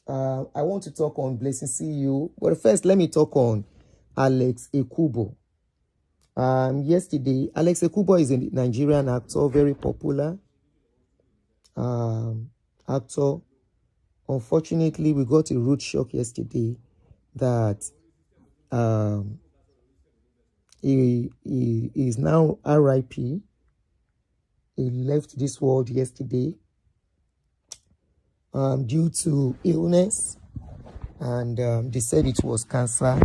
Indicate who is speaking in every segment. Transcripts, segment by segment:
Speaker 1: I want to talk on Blessing CEO, but first let me talk on Alex Ekubo. Yesterday, Alex Ekubo is a Nigerian actor, very popular actor. Unfortunately, we got a rude shock yesterday that he is now RIP. He left this world yesterday due to illness, and they said it was cancer,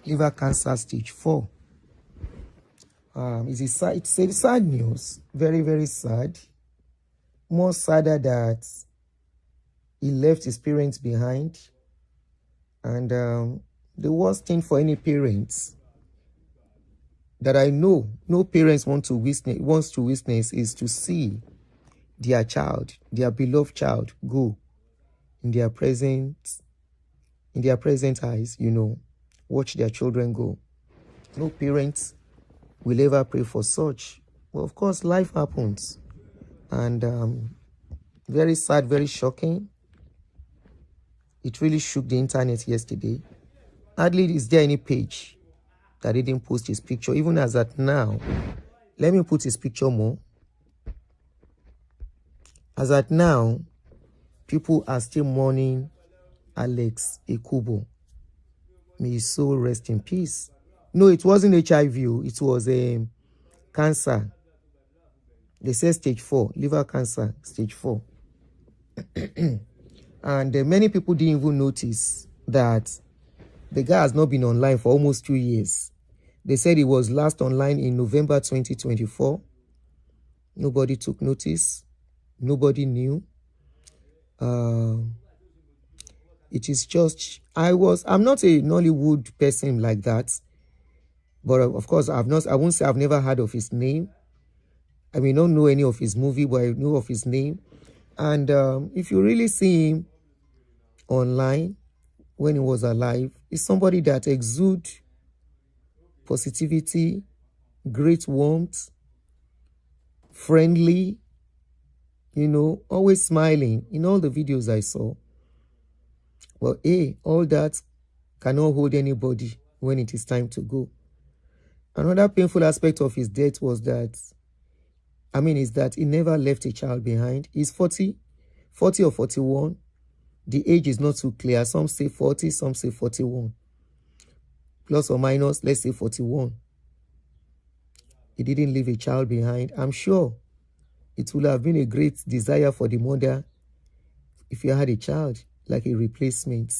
Speaker 1: liver cancer stage 4. It's a sad news, very, very sad. More sadder that he left his parents behind. And the worst thing for any parents that I know no parents wants to witness is to see their child, their beloved child, go in their present eyes, watch their children go. No parents will ever pray for such. But of course, life happens. And very sad, very shocking. It really shook the internet yesterday. Hardly is there any page that didn't post his picture. Even as at now, let me put his picture more. As at now, people are still mourning Alex Ekubo. May his soul rest in peace. No, it wasn't HIV. It was cancer. They said stage 4, liver cancer, stage 4. And many people didn't even notice that the guy has not been online for almost 2 years. They said he was last online in November 2024. Nobody took notice. Nobody knew. It is just, I'm not a Nollywood person like that. But of course, I won't say I've never heard of his name. I may not know any of his movie, but I know of his name. And if you really see him online when he was alive, he's somebody that exudes positivity, great warmth, friendly, always smiling in all the videos I saw. Well, all that cannot hold anybody when it is time to go. Another painful aspect of his death was that, is that he never left a child behind. He's 40 or 41. The age is not too clear. Some say 40, some say 41. Plus or minus, let's say 41. He didn't leave a child behind. I'm sure it would have been a great desire for the mother if you had a child, like a replacement.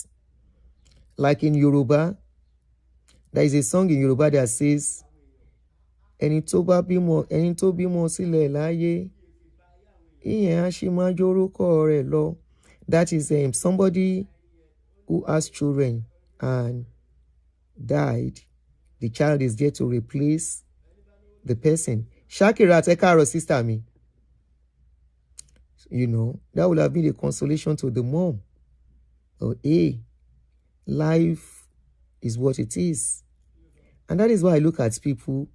Speaker 1: Like in Yoruba, there is a song in Yoruba that says, Ẹni tó bímọ sílẹ̀ láyé, ìyẹn á ṣì máa jórúkọ rẹ̀ lọ. That is somebody who has children and died. The child is there to replace the person. Shakira, take care of sister me. That would have been a consolation to the mom. Oh, life is what it is. And that is why I look at people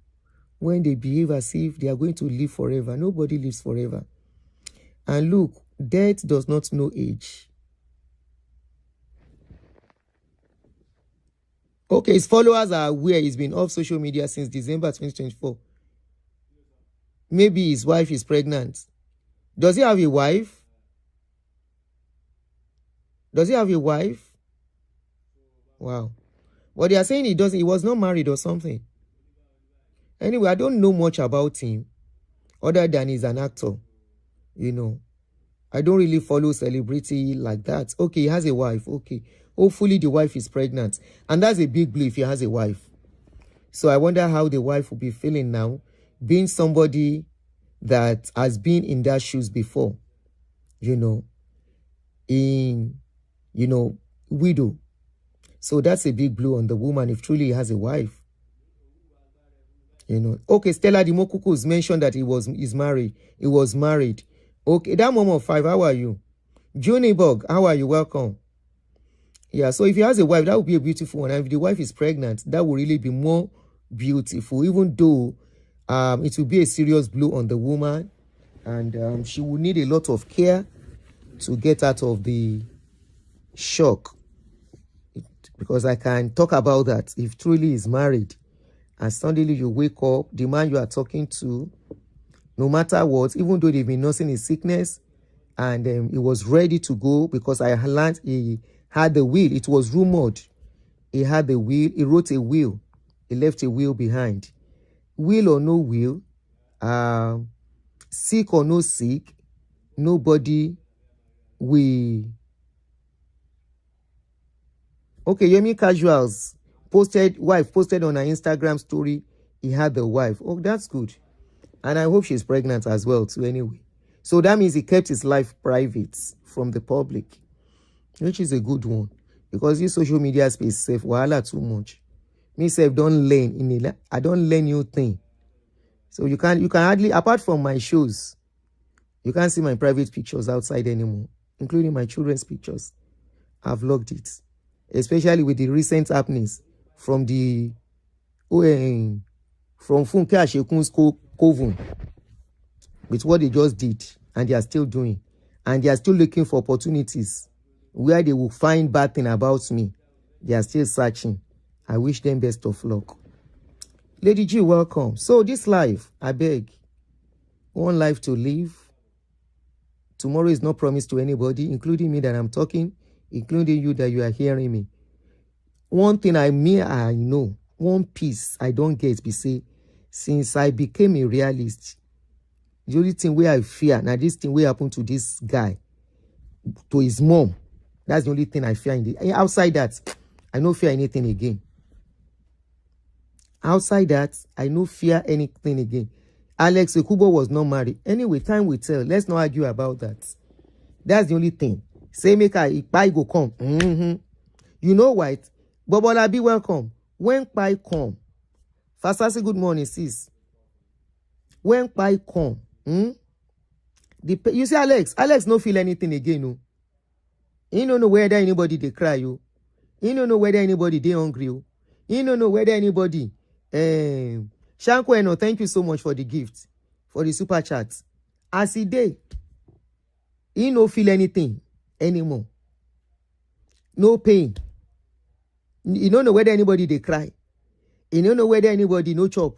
Speaker 1: when they behave as if they are going to live forever. Nobody lives forever. And look, death does not know age. Okay, his followers are aware he's been off social media since December 2024. Maybe his wife is pregnant. Does he have a wife? Does he have a wife? Wow. But they are saying he was not married or something. Anyway, I don't know much about him other than he's an actor. I don't really follow celebrity like that. Okay, he has a wife. Okay. Hopefully the wife is pregnant. And that's a big blow if he has a wife. So I wonder how the wife will be feeling now, being somebody that has been in that shoes before. Widow. So that's a big blow on the woman if truly he has a wife. Okay, Stella Dimokuku's mentioned that he was married. Okay, that mom of 5, how are you? Junibog, how are you? Welcome. Yeah, so if he has a wife, that would be a beautiful one. And if the wife is pregnant, that would really be more beautiful, even though it will be a serious blow on the woman. And she will need a lot of care to get out of the shock, because I can talk about that. If truly is married and suddenly you wake up, the man you are talking to, no matter what, even though they've been nursing his sickness, and he was ready to go, because I learned he had the will. It was rumored he had the will. He wrote a will. He left a will behind. Will or no will, sick or no sick, nobody will. Okay, Yemi Casuals wife posted on her Instagram story, he had the wife. Oh, that's good. And I hope she's pregnant as well too anyway. So that means he kept his life private from the public, which is a good one. Because this social media space safe, wahala too much. Me self don't learn in it. I don't learn new thing. So you can hardly, apart from my shows, you can't see my private pictures outside anymore, including my children's pictures. I've logged it. Especially with the recent happenings from the Ohun, from Funke Ashekun's Coven, with what they just did, and they are still doing, and they are still looking for opportunities where they will find bad thing about me. They are still searching. I wish them best of luck. Lady G, welcome. So this life, I beg, one life to live. Tomorrow is not promised to anybody, including me that I'm talking, including you that you are hearing me. One thing I know, one piece I don't get, be say, since I became a realist, the only thing where I fear, now this thing will happen to this guy, to his mom, that's the only thing I fear. Outside that, I don't fear anything again. Outside that, I don't fear anything again. Ekubo was not married. Anyway, time will tell. Let's not argue about that. That's the only thing. Say make I go come. You know what? Bobola, be welcome. When Pai come, Fasasi, good morning, sis. When Pai come, you see Alex no feel anything again, no. He don't know whether anybody they cry, you. He don't know whether anybody they hungry, you. He don't know whether anybody. Shanko Eno, thank you so much for the gift, for the super chat. As he day, he no feel anything anymore. No pain. You don't know whether anybody they cry. You don't know whether anybody no chop.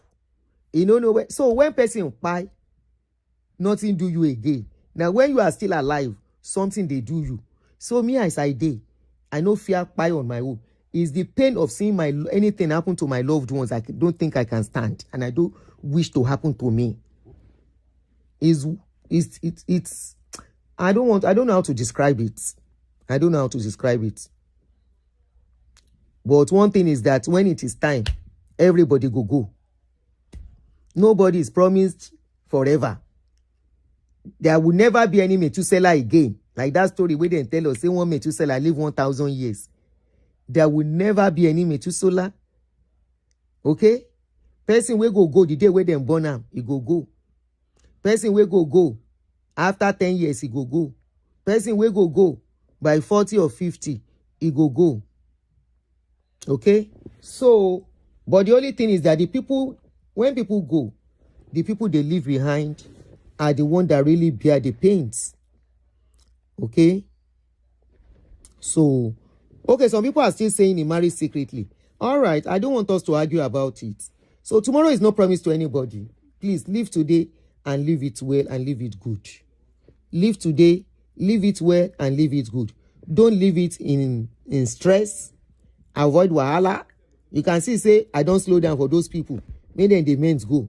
Speaker 1: You don't know where. So when person buy, nothing do you again. Now when you are still alive, something they do you. So me as I day, I no fear buy on my own. It's the pain of seeing anything happen to my loved ones. I don't think I can stand, and I don't wish to happen to me. It's I don't know how to describe it. I don't know how to describe it. But one thing is that when it is time, everybody go. Nobody is promised forever. There will never be any Methuselah again. Like that story where they tell us, say one Methuselah live 1,000 years. There will never be any Methuselah. Okay? Person will go the day where them born him, he go. Person will go after 10 years, he go. Person will go by 40 or 50, he go. Okay? So, but the only thing is that the people, when people go, the people they leave behind are the ones that really bear the pains. Okay? So, okay, some people are still saying he married secretly. All right, I don't want us to argue about it. So tomorrow is not promised to anybody. Please live today and live it well and live it good. Live today, live it well and live it good. Don't live it in stress. Avoid wahala. You can see, say, I don't slow down for those people. Maybe then the men go.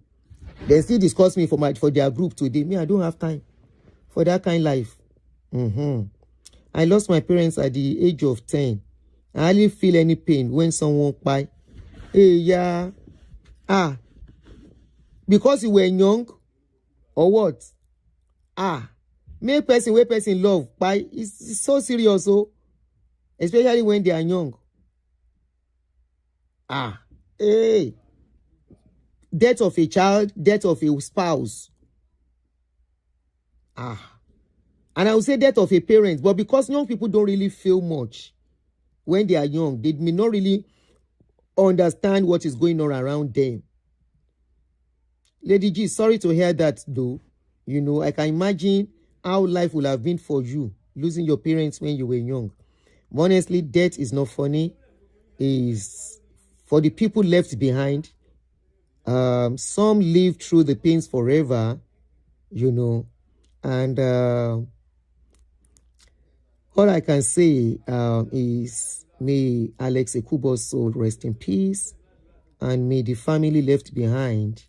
Speaker 1: They still discuss me for their group today. Me, I don't have time for that kind of life. I lost my parents at the age of 10. I hardly feel any pain when someone buy. Hey, yeah. Because you were young or what? Make person where person love buy. It's so serious, so especially when they are young. Hey. Death of a child, death of a spouse. And I would say death of a parent, but because young people don't really feel much when they are young, they may not really understand what is going on around them. Lady G, sorry to hear that though. You know, I can imagine how life would have been for you, losing your parents when you were young. Honestly, death is not funny. Is for the people left behind. Some live through the pains forever, you know, and all I can say is may Alex Ekubo's soul rest in peace, and may the family left behind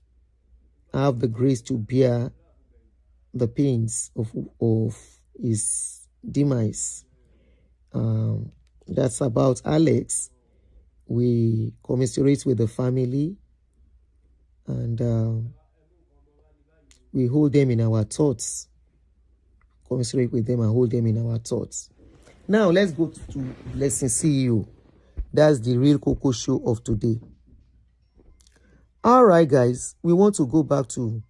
Speaker 1: have the grace to bear the pains of his demise. That's about Alex. We commiserate with the family, and we hold them in our thoughts. Commiserate with them and hold them in our thoughts. Now, let's go to Blessing CEO. That's the real Coco show of today. All right, guys, we want to go back to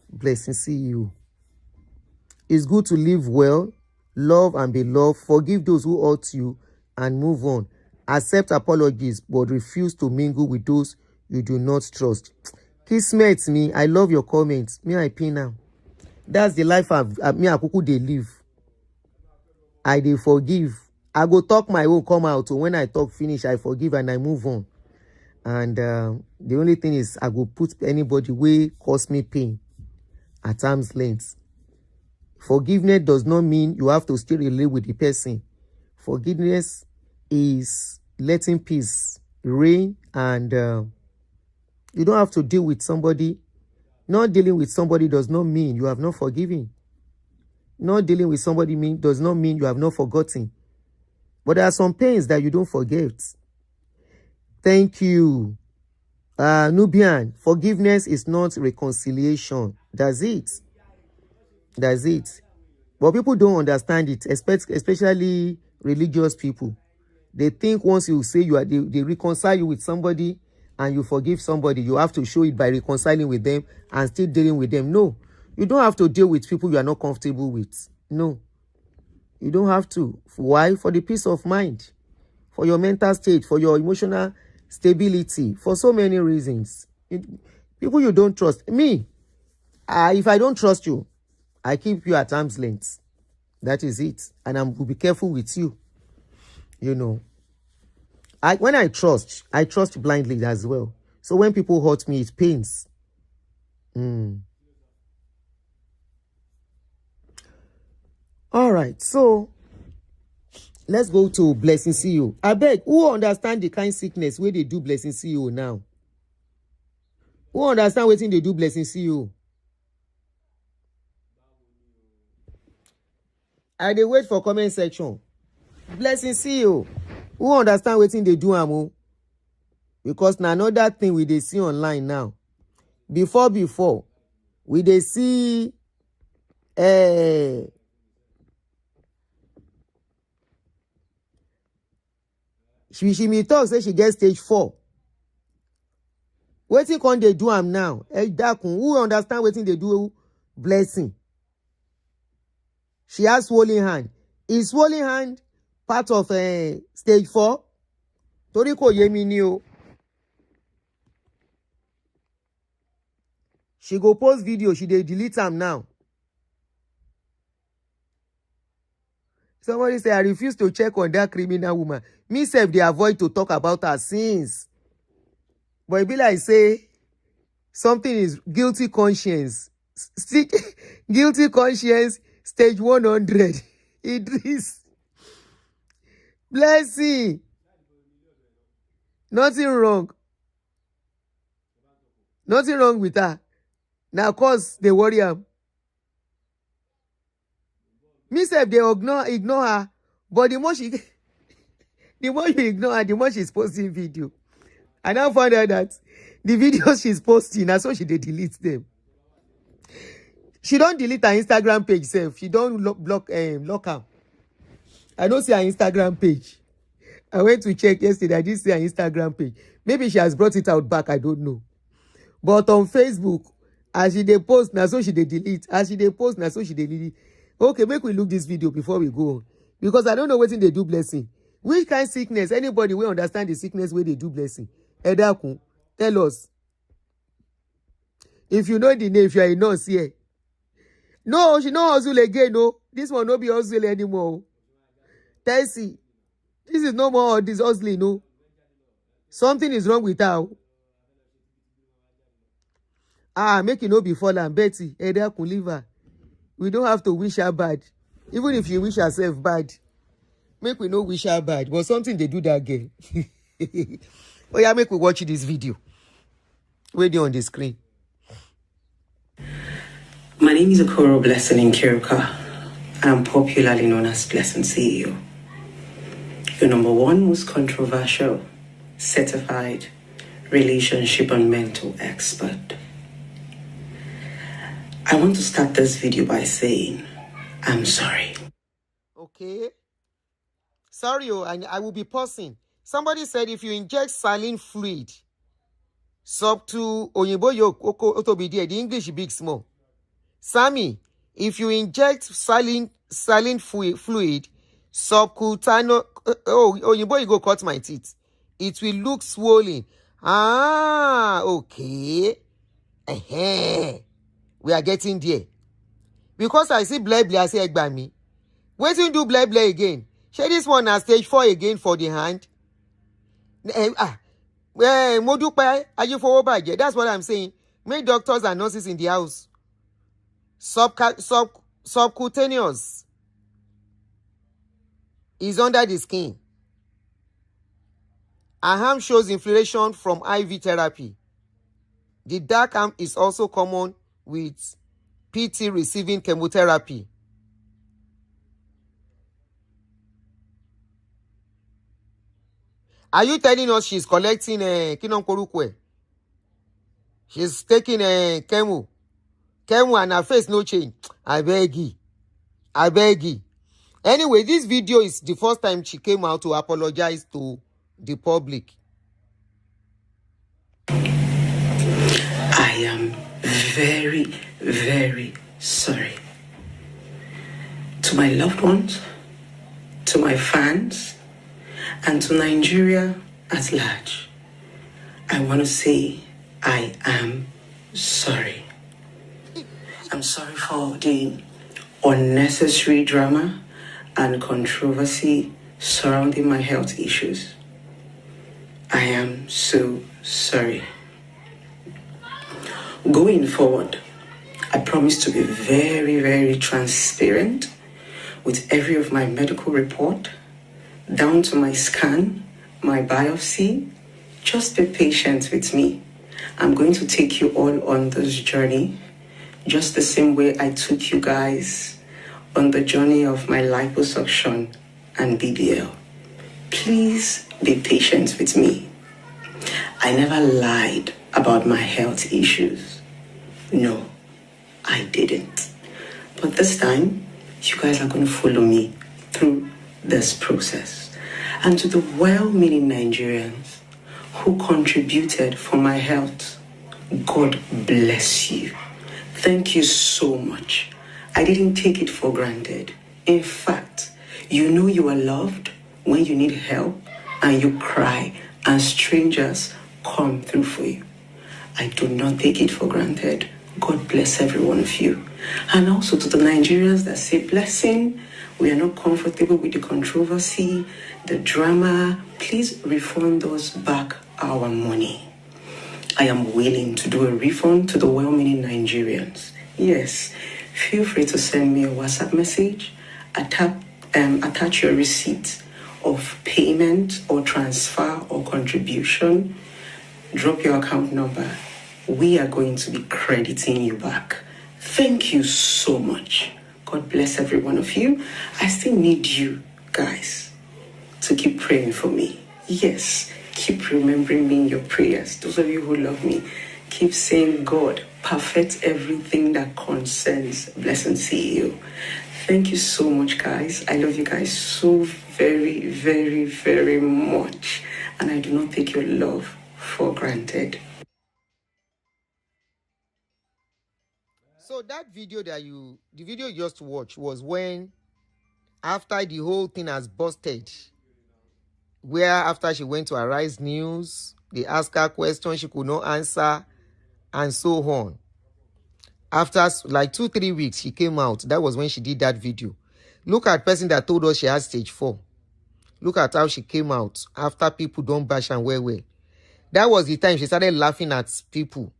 Speaker 1: Blessing CEO. It's good to live well, love and be loved, forgive those who hurt you, and move on. Accept apologies, but refuse to mingle with those you do not trust. Kismet me, I love your comments. Me, I pin now. That's the life me and Kuku they live. I dey forgive. I go talk my own come out. So when I talk finish, I forgive and I move on. And the only thing is I go put anybody way cause me pain at arm's length. Forgiveness does not mean you have to still relate with the person. Forgiveness is letting peace reign, and you don't have to deal with somebody. Not dealing with somebody does not mean you have not forgiven. Not dealing with somebody does not mean you have not forgotten. But there are some pains that you don't forget. Thank you. Nubian, forgiveness is not reconciliation. That's it. That's it. But people don't understand it, especially religious people. They think once you say they reconcile you with somebody and you forgive somebody, you have to show it by reconciling with them and still dealing with them. No, you don't have to deal with people you are not comfortable with. No, you don't have to. Why? For the peace of mind, for your mental state, for your emotional stability, for so many reasons. People you don't trust. Me, if I don't trust you, I keep you at arm's length. That is it. And I will be careful with you. You know. When I trust blindly as well. So when people hurt me, it pains. All right. So let's go to Blessing CEO. I beg, who understand the kind sickness where they do Blessing CEO now? Who understand what they do Blessing CEO? I dey wait for comment section. Blessing CEO. Who understand what they do amo? Because now another thing we dey see online now. Before we dey see she me talk say she get stage 4. Wetin can they do am now? Who understand wetin they do Blessing? She has swollen hand. Is swollen hand part of stage 4? Torí kò yé mi ni o. She go post video, she dey delete am now. Somebody say, I refuse to check on that criminal woman. Me sef dey avoid to talk about her sins. But it be like say, something is guilty conscience. Guilty conscience, stage 100. Idris. Blessing. Nothing wrong. Nothing wrong with her. Now, cause they worry am. Me sef they ignore her. But the more you ignore her, the more she's posting video. I now found out that the videos she's posting, that's why she delete them. She don't delete her Instagram page self. She don't lock her. I don't see her Instagram page. I went to check yesterday. I didn't see her Instagram page. Maybe she has brought it out back. I don't know. But on Facebook, as she dey post, now so she dey delete. As she dey post, now so she dey delete. Okay, make we look this video before we go on. Because I don't know what they do Blessing. Which kind of sickness? Anybody will understand the sickness where they do Blessing? Edakun, tell us. If you know the name, if you are a nurse here. No, she no hustle again, no. This one no be hustle anymore. Tessie. This is no more this hustling, no. Something is wrong with her. Make it no be fallen. Betty, Eda could leave her. We don't have to wish her bad. Even if you wish herself bad, make we no wish her bad. But something they do that girl. Oh yeah, make we watch this video. Wait on the screen.
Speaker 2: My name is Okoro Blessing Nkiruka. I'm popularly known as Blessing CEO. The #1 most controversial, certified relationship and mental expert. I want to start this video by saying, I'm sorry.
Speaker 1: Okay. Sorry, and I will be pausing. Somebody said if you inject saline fluid, sub to Oyinbo yo otobidi, the English big small. Sammy, if you inject saline fluid, subcutaneous, Oyinbo you go cut my teeth. It will look swollen. Okay. We are getting there. Because I see bleh bleh, I say egg by me. Wait till you do bleh bleh again. Share this one at stage 4 again for the hand. That's what I'm saying. Make doctors and nurses in the house. Subcutaneous is under the skin. A arm shows inflammation from IV therapy. The dark arm is also common with PT receiving chemotherapy. Are you telling us she's collecting Kinon Korukwe? She's taking chemo and her face no change. I beg you. Anyway, this video is the first time she came out to apologize to the public.
Speaker 2: I am very, very sorry. To my loved ones, to my fans, and to Nigeria at large, I want to say I am sorry. I'm sorry for the unnecessary drama and controversy surrounding my health issues. I am so sorry. Going forward, I promise to be very, very transparent with every of my medical report, down to my scan, my biopsy. Just be patient with me. I'm going to take you all on this journey, just the same way I took you guys on the journey of my liposuction and BBL. Please be patient with me. I never lied about my health issues. No, I didn't. But this time, you guys are going to follow me through this process. And to the well-meaning Nigerians who contributed for my health, God bless you. Thank you so much. I didn't take it for granted. In fact, you know you are loved when you need help and you cry and strangers come through for you. I do not take it for granted. God bless every one of you. And also to the Nigerians that say, Blessing, we are not comfortable with the controversy, the drama. Please refund us back our money. I am willing to do a refund to the well-meaning Nigerians. Yes, feel free to send me a WhatsApp message, attach your receipt of payment or transfer or contribution, drop your account number. We are going to be crediting you back. Thank you so much. God bless every one of you. I still need you guys to keep praying for me. Yes, keep remembering me in your prayers. Those of you who love me, keep saying, God, perfect everything that concerns Blessing CEO. Thank you so much, guys. I love you guys so very, very, very much. And I do not take your love for granted.
Speaker 1: So that video the video you just watched was when, after the whole thing has busted, where after she went to Arise News, they asked her questions she could not answer, and so on. After like 2-3 weeks, she came out. That was when she did that video. Look at person that told us she had stage 4. Look at how she came out after people don't bash and well. That was the time she started laughing at people,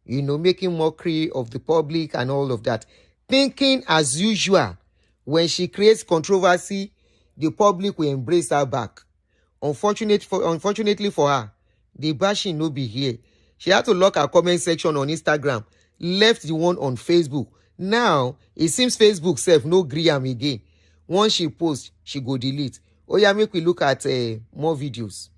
Speaker 1: you know, making mockery of the public and all of that. Thinking as usual, when she creates controversy, the public will embrace her back. Unfortunately for her, the bashing no be here. She had to lock her comment section on Instagram, left the one on Facebook. Now, it seems Facebook self no gree am again. Once she post, she go delete. Oh yeah, make we look at more videos.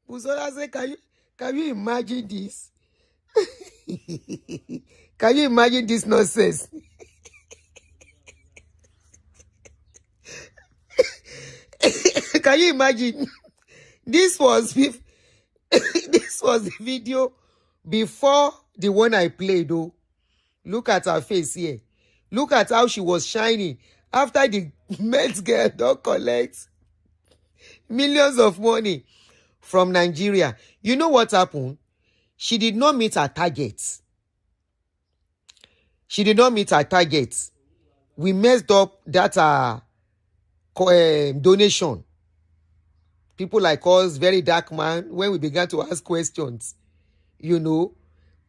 Speaker 1: Busola say, can you imagine this? Can you imagine this nonsense? Can you imagine? This was the video before the one I played, though. Look at her face here. Look at how she was shining after the Met girl don't collect millions of money from Nigeria. You know what happened? She did not meet her target. She did not meet her target. We messed up that donation. People like us, very dark man, when we began to ask questions, you know,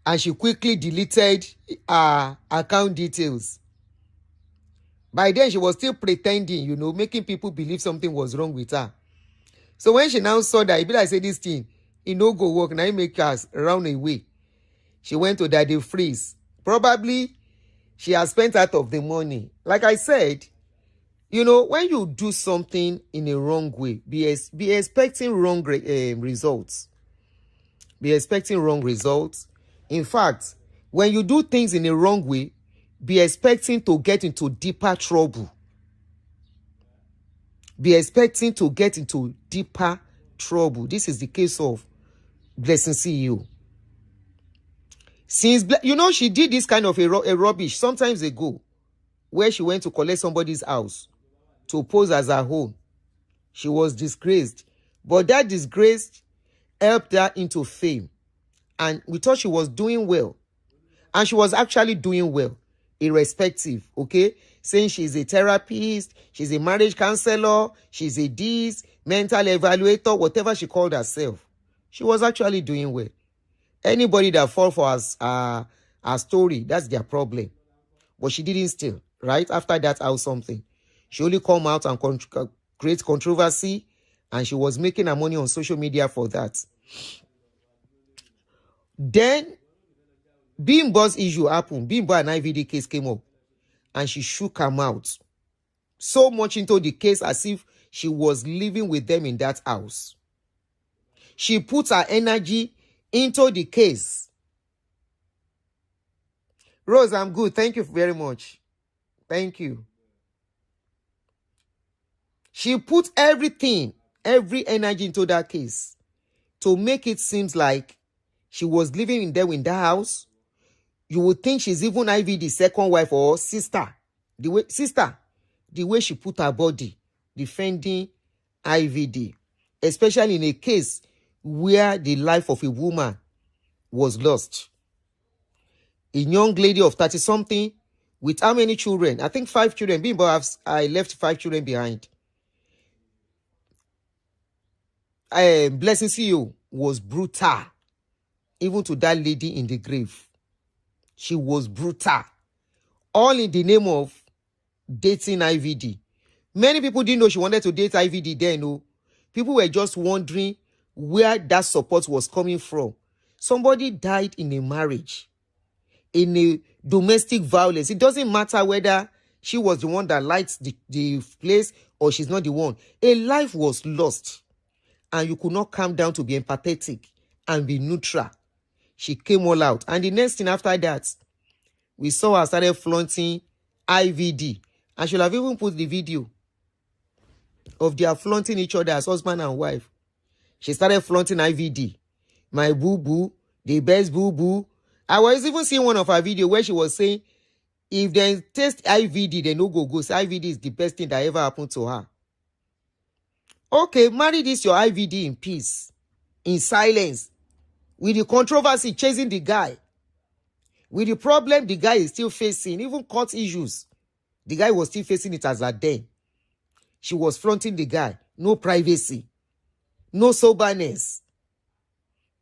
Speaker 1: and she quickly deleted her account details. By then, she was still pretending, you know, making people believe something was wrong with her. So when she now saw that, it be like say this thing, it no go work, now it make us run away. She went to Daddy Freeze. Probably she has spent out of the money. Like I said, you know, when you do something in a wrong way, be expecting wrong results. Be expecting wrong results. In fact, when you do things in a wrong way, be expecting to get into deeper trouble. Be expecting to get into deeper trouble. This is the case of Blessing CEO. Since, you know, she did this kind of a rubbish sometimes ago, where she went to collect somebody's house to pose as her own. She was disgraced. But that disgrace helped her into fame. And we thought she was doing well. And she was actually doing well, irrespective, okay? Saying she's a therapist, she's a marriage counselor, she's a this, mental evaluator, whatever she called herself. She was actually doing well. Anybody that fall for her story, that's their problem. But she didn't steal, right? After that, out something. She only come out and create controversy, and she was making her money on social media for that. Then, Bimbo's issue happened. Bimbo and IVD case came up, and she shook her mouth so much into the case as if she was living with them in that house. She put her energy into the case. Rose, I'm good. Thank you very much. Thank you. She put everything, every energy into that case to make it seem like she was living in there in that house. You would think she's even IVD's second wife or sister. The way she put her body defending IVD, especially in a case where the life of a woman was lost. A young lady of 30-something with how many children? I think 5 children. I left 5 children behind. Blessing CEO was brutal. Even to that lady in the grave. She was brutal. All in the name of dating IVD. Many people didn't know she wanted to date IVD then. No. People were just wondering where that support was coming from. Somebody died in a marriage, in a domestic violence. It doesn't matter whether she was the one that lights the place or she's not the one. A life was lost, and you could not calm down to be empathetic and be neutral. She came all out. And the next thing after that, we saw her started flaunting IVD. I should have even put the video of their flaunting each other as husband and wife. She started flaunting IVD. My boo-boo, the best boo-boo. I was even seeing one of her video where she was saying, if they test IVD, they no go. So IVD is the best thing that ever happened to her. Okay, marry this your IVD in peace, in silence, with the controversy chasing the guy, with the problem the guy is still facing, even court issues. The guy was still facing it as at then. She was flaunting the guy. No privacy. No soberness.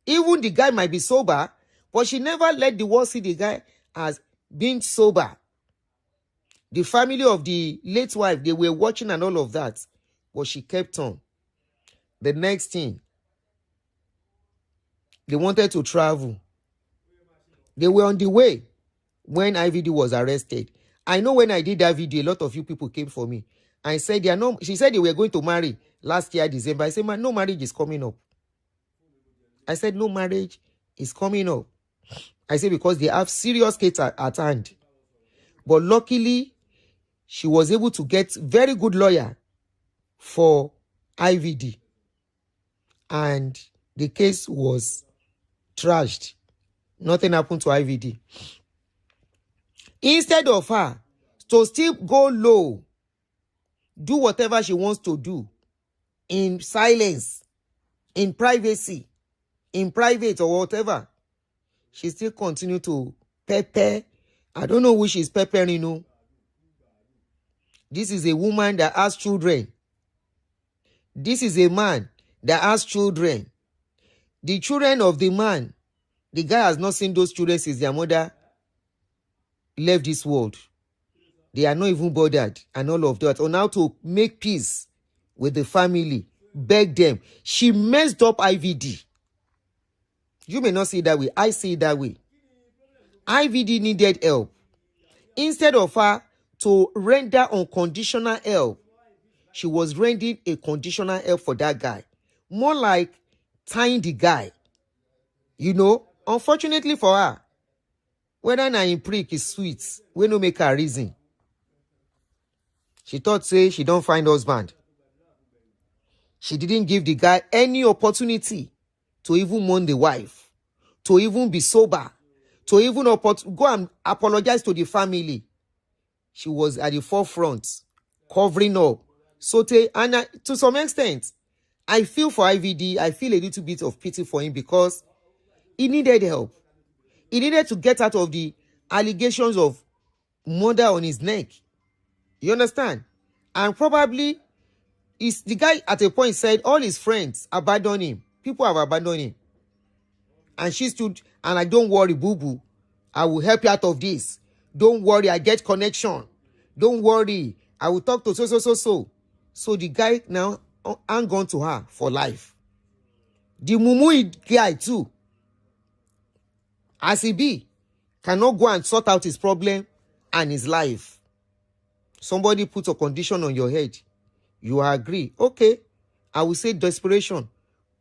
Speaker 1: Even the guy might be sober, but she never let the world see the guy as being sober. The family of the late wife, they were watching and all of that. But she kept on. The next thing, they wanted to travel. They were on the way when IVD was arrested. I know when I did that video, a lot of you people came for me. I said, she said they were going to marry last year, December. I said, no marriage is coming up. I said, no marriage is coming up. I said, because they have serious case at hand. But luckily, she was able to get very good lawyer for IVD. And the case was trashed. Nothing happened to IVD. Instead of her to still go low, do whatever she wants to do in silence, in privacy, in private or whatever, she still continue to pepper. I don't know who she's peppering, you know. This is a woman that has children. This is a man that has children. The children of the man, the guy has not seen those children since their mother left this world. They are not even bothered and all of that. On how to make peace with the family, beg them. She messed up IVD. You may not see it that way. I see it that way. IVD needed help. Instead of her to render unconditional help, she was rendering a conditional help for that guy. More like tying the guy. You know, unfortunately for her, whether na in prick is sweet, we no make her reason. She thought, say, she don't find husband. She didn't give the guy any opportunity to even mourn the wife, to even be sober, to even go and apologize to the family. She was at the forefront, covering up. So to some extent, I feel for IVD, I feel a little bit of pity for him because he needed help. He needed to get out of the allegations of murder on his neck. You understand? And probably the guy at a point said all his friends abandoned him. People have abandoned him. And she stood, and I don't worry, boo-boo. I will help you out of this. Don't worry, I get connection. Don't worry, I will talk to so. So the guy now hang on to her for life. The mumu guy too, as he be, cannot go and sort out his problem and his life. Somebody put a condition on your head. You agree. Okay. I will say desperation,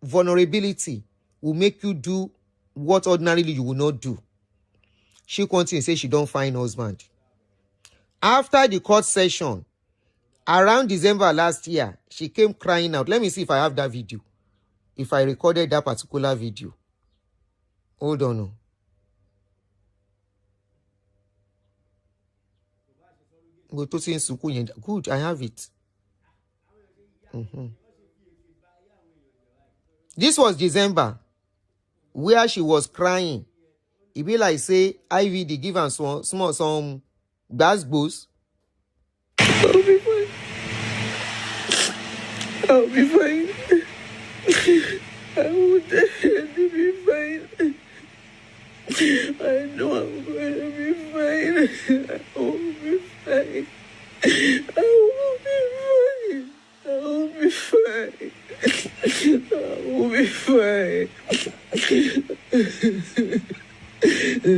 Speaker 1: vulnerability will make you do what ordinarily you will not do. She continues to say she don't find husband. After the court session, around December last year, she came crying out. Let me see if I have that video. If I recorded that particular video. Hold on. Good, I have it. This was December, where she was crying. It be like say IVD give her some gbas.
Speaker 2: I'll be fine. I'll be fine. I will definitely be fine. I know I'm going to be fine. I will be fine. I will be fine. I will be fine. I will be fine.
Speaker 1: So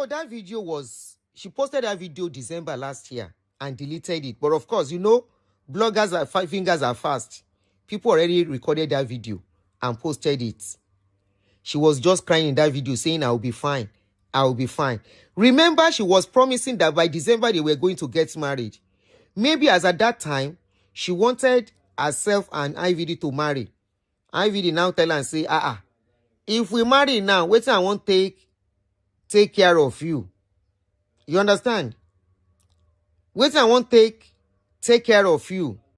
Speaker 1: that video was, she posted that video December last year and deleted it. But of course, you know, bloggers are five fingers are fast. People already recorded that video and posted it. She was just crying in that video saying, I will be fine. I will be fine. Remember, she was promising that by December they were going to get married. Maybe as at that time, she wanted herself and IVD to marry. IVD now tell her and say, if we marry now, wait till I won't take care of you. You understand? Wait till I won't take care of you.